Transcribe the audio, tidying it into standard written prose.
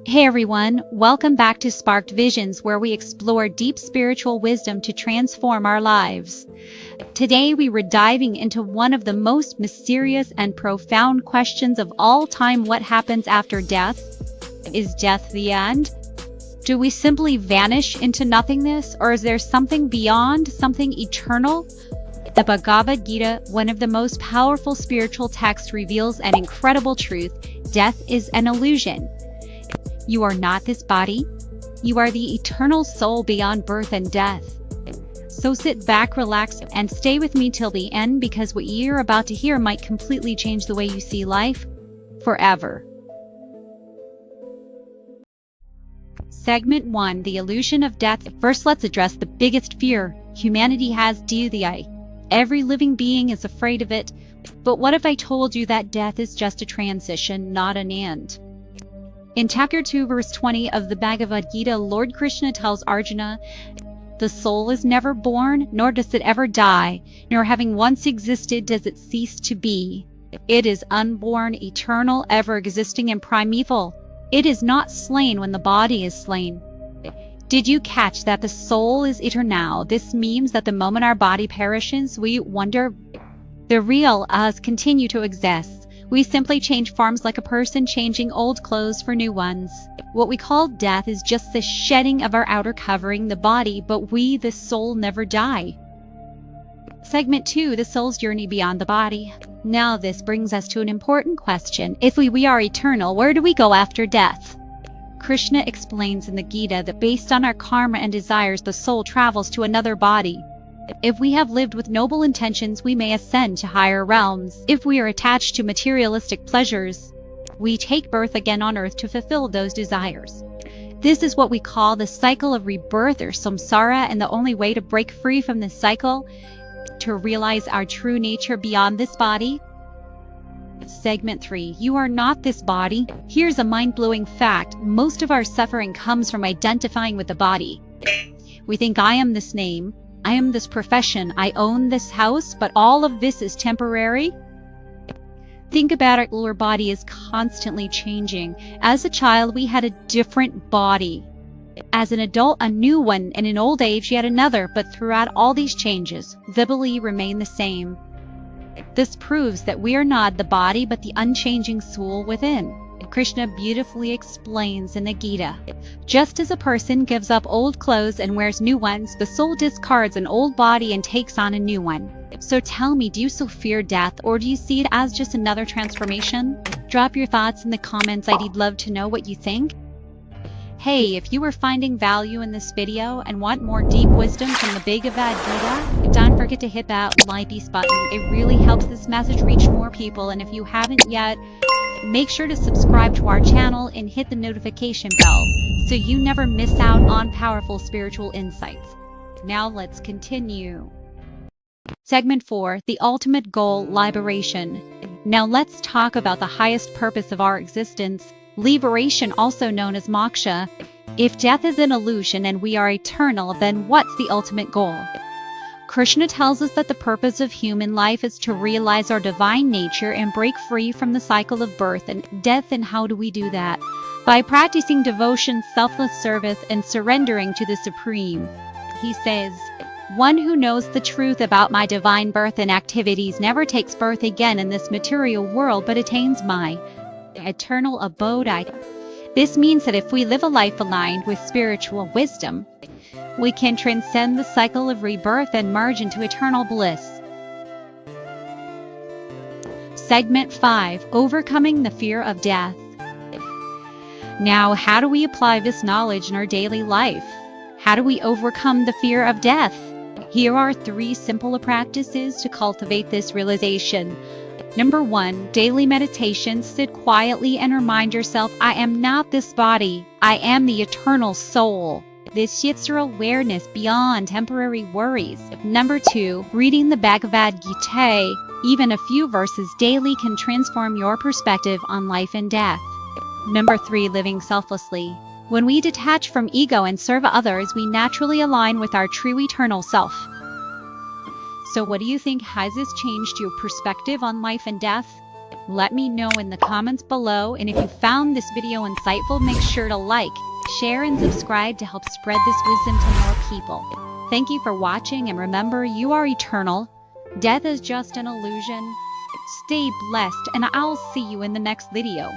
Hey everyone, welcome back to Sparked Visions, where we explore deep spiritual wisdom to transform our lives. Today we were diving into one of the most mysterious and profound questions of all time: what happens after death? Is death the end? Do we simply vanish into nothingness, or is there something beyond, something eternal? The Bhagavad Gita, one of the most powerful spiritual texts, reveals an incredible truth: death is an illusion. You are not this body. You are the eternal soul beyond birth and death. So sit back, relax, and stay with me till the end, because what you're about to hear might completely change the way you see life forever. Segment 1: The Illusion of Death. First, let's address the biggest fear humanity has: death. Every living being is afraid of it. But what if I told you that death is just a transition, not an end? In chapter 2, verse 20 of the Bhagavad Gita, Lord Krishna tells Arjuna, "The soul is never born, nor does it ever die, nor having once existed does it cease to be. It is unborn, eternal, ever existing, and primeval. It is not slain when the body is slain." Did you catch that the soul is eternal? This means that the moment our body perishes, we wonder, the real us continue to exist. We simply change forms, like a person changing old clothes for new ones. What we call death is just the shedding of our outer covering, the body, but we, the soul, never die. Segment 2: The soul's journey beyond the body. Now this brings us to an important question. If we are eternal, where do we go after death? Krishna explains in the Gita that based on our karma and desires, the soul travels to another body. If we have lived with noble intentions, we may ascend to higher realms. If we are attached to materialistic pleasures, we take birth again on earth to fulfill those desires. This is what we call the cycle of rebirth, or samsara, and the only way to break free from this cycle, to realize our true nature beyond this body. Segment 3: You are not this body. Here's a mind-blowing fact: most of our suffering comes from identifying with the body. We think, I am this name, I am this profession, I own this house, but all of this is temporary. Think about it, your body is constantly changing. As a child, we had a different body. As an adult, a new one, and in old age, yet another, but throughout all these changes, the body remain the same. This proves that we are not the body, but the unchanging soul within. Krishna beautifully explains in the Gita, just as a person gives up old clothes and wears new ones, the soul discards an old body and takes on a new one. So tell me, do you still fear death, or do you see it as just another transformation? Drop your thoughts in the comments. I'd love to know what you think. Hey, if you were finding value in this video and want more deep wisdom from the Bhagavad Gita, don't forget to hit that like button. It really helps this message reach more people. And if you haven't yet, make sure to subscribe to our channel and hit the notification bell so you never miss out on powerful spiritual insights. Now let's continue. Segment 4: The Ultimate Goal, Liberation. Now let's talk about the highest purpose of our existence, liberation, also known as moksha. If death is an illusion and we are eternal, then what's the ultimate goal? Krishna tells us that the purpose of human life is to realize our divine nature and break free from the cycle of birth and death. And how do we do that? By practicing devotion, selfless service, and surrendering to the Supreme. He says, "One who knows the truth about my divine birth and activities never takes birth again in this material world, but attains my eternal abode." This means that if we live a life aligned with spiritual wisdom, we can transcend the cycle of rebirth and merge into eternal bliss. Segment 5: Overcoming the Fear of Death. Now, how do we apply this knowledge in our daily life? How do we overcome the fear of death? Here are 3 simple practices to cultivate this realization. Number 1, daily meditation. Sit quietly and remind yourself, I am not this body. I am the eternal soul. This shifts your awareness beyond temporary worries. Number 2, reading the Bhagavad Gita. Even a few verses daily can transform your perspective on life and death. Number 3, living selflessly. When we detach from ego and serve others, we naturally align with our true eternal self. So what do you think? Has this changed your perspective on life and death? Let me know in the comments below, and if you found this video insightful, make sure to like, share, and subscribe to help spread this wisdom to more people. Thank you for watching, and remember, you are eternal. Death is just an illusion. Stay blessed, and I'll see you in the next video.